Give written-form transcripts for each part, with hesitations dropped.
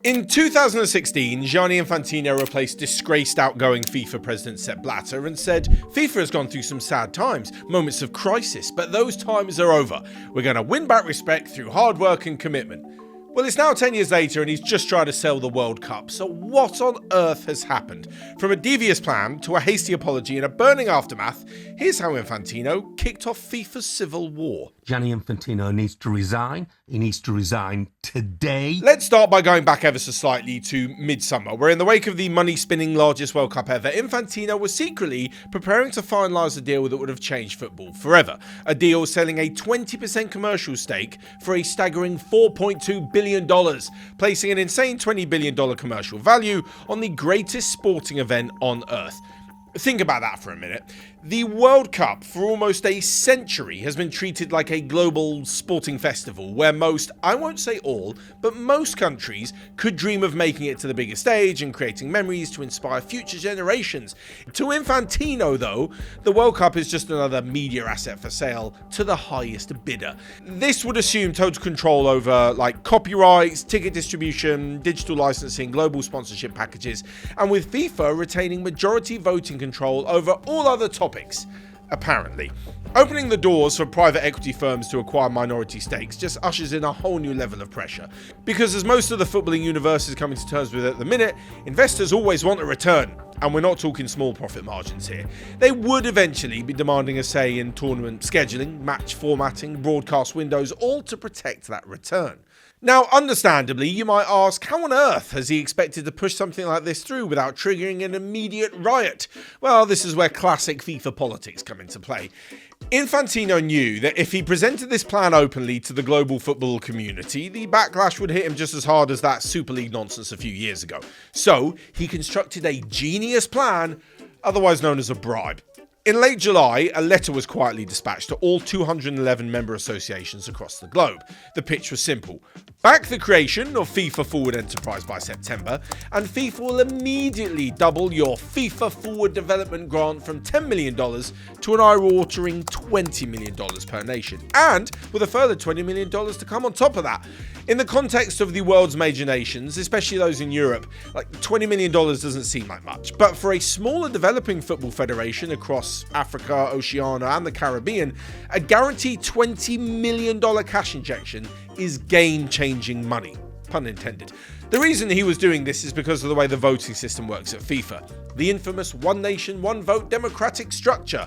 In 2016, Gianni Infantino replaced disgraced outgoing FIFA president Sepp Blatter and said, FIFA has gone through some sad times, moments of crisis, but those times are over. We're going to win back respect through hard work and commitment. Well, it's now 10 years later and he's just tried to sell the World Cup, so what on earth has happened? From a devious plan to a hasty apology and a burning aftermath, here's how Infantino kicked off FIFA's civil war. Gianni Infantino needs to resign. He needs to resign today. Let's start by going back ever so slightly to midsummer, where in the wake of the money-spinning largest World Cup ever, Infantino was secretly preparing to finalise a deal that would have changed football forever. A deal selling a 20% commercial stake for a staggering $4.2 billion, placing an insane $20 billion commercial value on the greatest sporting event on earth. Think about that for a minute. The World Cup for almost a century has been treated like a global sporting festival where most, I won't say all, but most countries could dream of making it to the biggest stage and creating memories to inspire future generations. To Infantino, though, the World Cup is just another media asset for sale to the highest bidder. This would assume total control over copyrights, ticket distribution, digital licensing, global sponsorship packages, and with FIFA retaining majority voting control over all other topics, apparently. Opening the doors for private equity firms to acquire minority stakes just ushers in a whole new level of pressure. Because as most of the footballing universe is coming to terms with at the minute, investors always want a return. And we're not talking small profit margins here. They would eventually be demanding a say in tournament scheduling, match formatting, broadcast windows, all to protect that return. Now, understandably, you might ask, how on earth has he expected to push something like this through without triggering an immediate riot? Well, this is where classic FIFA politics come into play. Infantino knew that if he presented this plan openly to the global football community, the backlash would hit him just as hard as that Super League nonsense a few years ago. So, he constructed a genius plan, otherwise known as a bribe. In late July, a letter was quietly dispatched to all 211 member associations across the globe. The pitch was simple. Back the creation of FIFA Forward Enterprise by September, and FIFA will immediately double your FIFA Forward Development grant from $10 million to an eye-watering $20 million per nation, and with a further $20 million to come on top of that. In the context of the world's major nations, especially those in Europe, $20 million doesn't seem like much, but for a smaller developing football federation across Africa, Oceania, and the Caribbean, a guaranteed $20 million cash injection is game-changing money, pun intended. The reason he was doing this is because of the way the voting system works at FIFA, the infamous one nation, one vote democratic structure.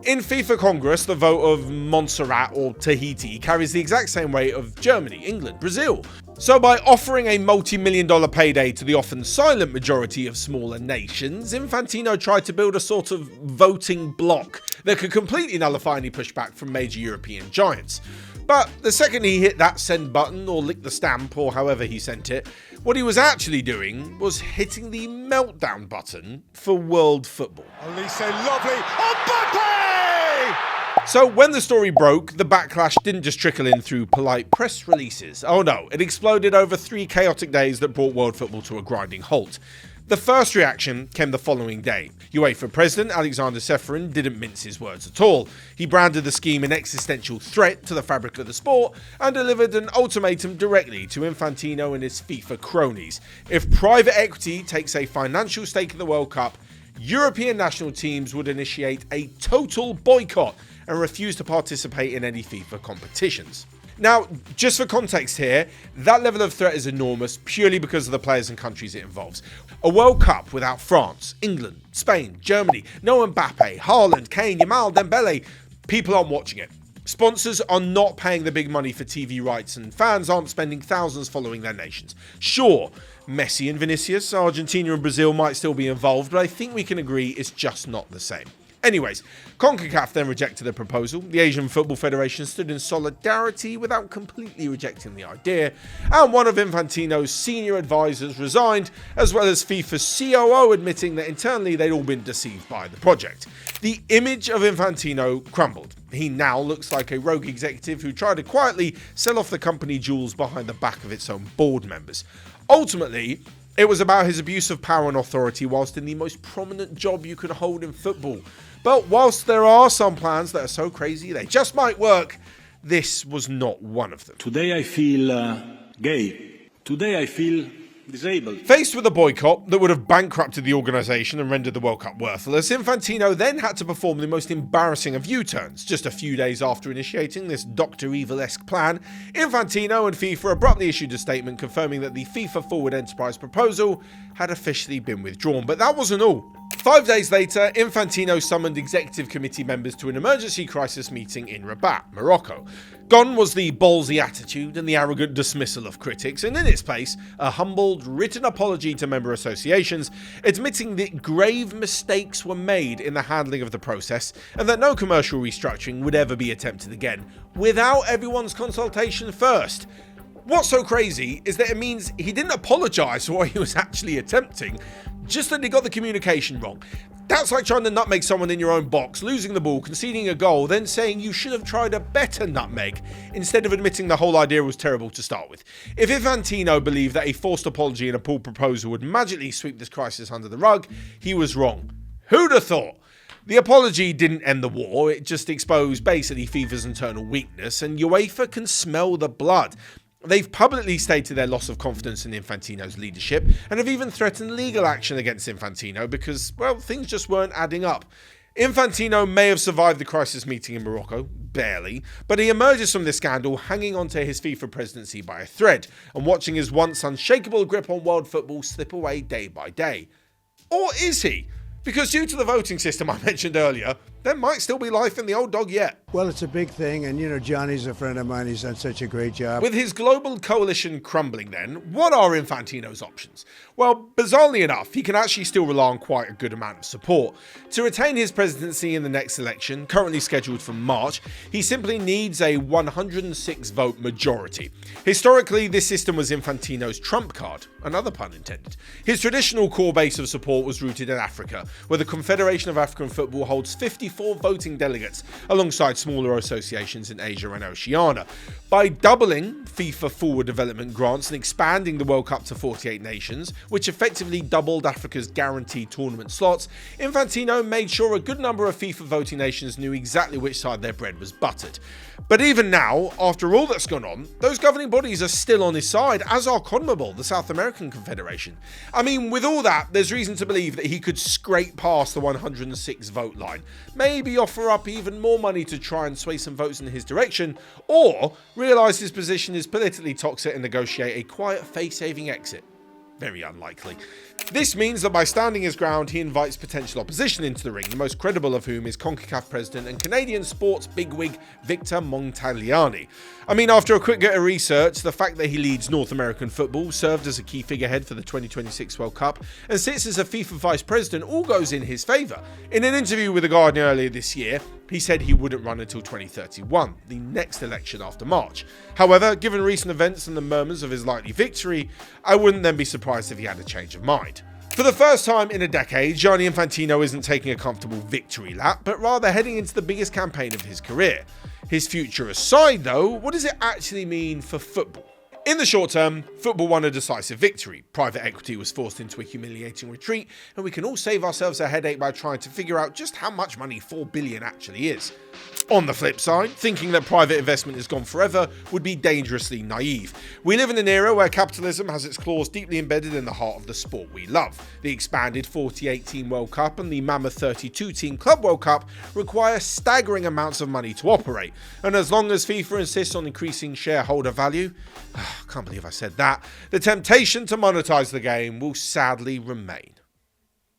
In FIFA Congress, the vote of Montserrat or Tahiti carries the exact same weight of Germany, England, Brazil. So by offering a multi-million-dollar payday to the often silent majority of smaller nations, Infantino tried to build a sort of voting bloc that could completely nullify any pushback from major European giants. But the second he hit that send button or licked the stamp or however he sent it, what he was actually doing was hitting the meltdown button for world football. Elise lovely on Mbappe! So when the story broke, the backlash didn't just trickle in through polite press releases. Oh no, it exploded over 3 chaotic days that brought world football to a grinding halt. The first reaction came the following day. UEFA President 𝗕𝗓𝗓𝗓𝗓𝗓 didn't mince his words at all. He branded the scheme an existential threat to the fabric of the sport and delivered an ultimatum directly to Infantino and his FIFA cronies. If private equity takes a financial stake in the World Cup, European national teams would initiate a total boycott and refuse to participate in any FIFA competitions. Now, just for context here, that level of threat is enormous purely because of the players and countries it involves. A World Cup without France, England, Spain, Germany, no Mbappe, Haaland, Kane, Yamal, Dembele, people aren't watching it. Sponsors are not paying the big money for TV rights and fans aren't spending thousands following their nations. Sure, Messi and Vinicius, Argentina and Brazil might still be involved, but I think we can agree it's just not the same. Anyways, CONCACAF then rejected the proposal. The Asian Football Federation stood in solidarity without completely rejecting the idea, and one of Infantino's senior advisors resigned, as well as FIFA's COO admitting that internally they'd all been deceived by the project. The image of Infantino crumbled. He now looks like a rogue executive who tried to quietly sell off the company jewels behind the back of its own board members. Ultimately, it was about his abuse of power and authority whilst in the most prominent job you could hold in football. But whilst there are some plans that are so crazy they just might work, this was not one of them. Today I feel gay. Today I feel disabled. Faced with a boycott that would have bankrupted the organisation and rendered the World Cup worthless, Infantino then had to perform the most embarrassing of U-turns. Just a few days after initiating this 𝗘𝗫𝗧𝗥𝗧𝗧𝗏 plan, Infantino and FIFA abruptly issued a statement confirming that the FIFA Forward Enterprise proposal had officially been withdrawn. But that wasn't all. 5 days later, Infantino summoned executive committee members to an emergency crisis meeting in Rabat, Morocco. Gone was the ballsy attitude and the arrogant dismissal of critics, and in its place, a humbled, written apology to member associations, admitting that grave mistakes were made in the handling of the process and that no commercial restructuring would ever be attempted again without everyone's consultation first. What's so crazy is that it means he didn't apologise for what he was actually attempting, just that he got the communication wrong. That's like trying to nutmeg someone in your own box, losing the ball, conceding a goal, then saying you should have tried a better nutmeg, instead of admitting the whole idea was terrible to start with. If Infantino believed that a forced apology and a poor proposal would magically sweep this crisis under the rug, he was wrong. Who'd have thought? The apology didn't end the war, it just exposed basically FIFA's internal weakness, and UEFA can smell the blood. They've publicly stated their loss of confidence in Infantino's leadership and have even threatened legal action against Infantino because, well, things just weren't adding up. Infantino may have survived the crisis meeting in Morocco, barely, but he emerges from this scandal hanging onto his FIFA presidency by a thread and watching his once unshakable grip on world football slip away day by day. Or is he? Because due to the voting system I mentioned earlier, there might still be life in the old dog yet. Well, it's a big thing, and Gianni's a friend of mine. He's done such a great job. With his global coalition crumbling then, what are Infantino's options? Well, bizarrely enough, he can actually still rely on quite a good amount of support. To retain his presidency in the next election, currently scheduled for March, he simply needs a 106 vote majority. Historically, this system was Infantino's trump card, another pun intended. His traditional core base of support was rooted in Africa, where the Confederation of African Football holds 54 voting delegates, alongside smaller associations in Asia and Oceania. By doubling FIFA forward development grants and expanding the World Cup to 48 nations, which effectively doubled Africa's guaranteed tournament slots, Infantino made sure a good number of FIFA voting nations knew exactly which side their bread was buttered. But even now, after all that's gone on, those governing bodies are still on his side, as are 𝗘𝗫𝗧𝗏, the South American Confederation. I mean, with all that, there's reason to believe that he could scrape past the 106 vote line, maybe offer up even more money to try and sway some votes in his direction, or realise his position is politically toxic and negotiate a quiet face-saving exit. Very unlikely. This means that by standing his ground, he invites potential opposition into the ring, the most credible of whom is CONCACAF president and Canadian sports bigwig Victor Montagliani. I mean, after a quick bit of research, the fact that he leads North American football, served as a key figurehead for the 2026 World Cup, and sits as a FIFA vice president all goes in his favour. In an interview with The Guardian earlier this year, he said he wouldn't run until 2031, the next election after March. However, given recent events and the murmurs of his likely victory, I wouldn't then be surprised if he had a change of mind. For the first time in a decade, Gianni Infantino isn't taking a comfortable victory lap, but rather heading into the biggest campaign of his career. His future aside though, what does it actually mean for football? In the short term, football won a decisive victory. Private equity was forced into a humiliating retreat, and we can all save ourselves a headache by trying to figure out just how much money 4 billion actually is. On the flip side, thinking that private investment is gone forever would be dangerously naive. We live in an era where capitalism has its claws deeply embedded in the heart of the sport we love. The expanded 48-team World Cup and the mammoth 32-team Club World Cup require staggering amounts of money to operate, and as long as FIFA insists on increasing shareholder value, I can't believe I said that, the temptation to monetize the game will sadly remain.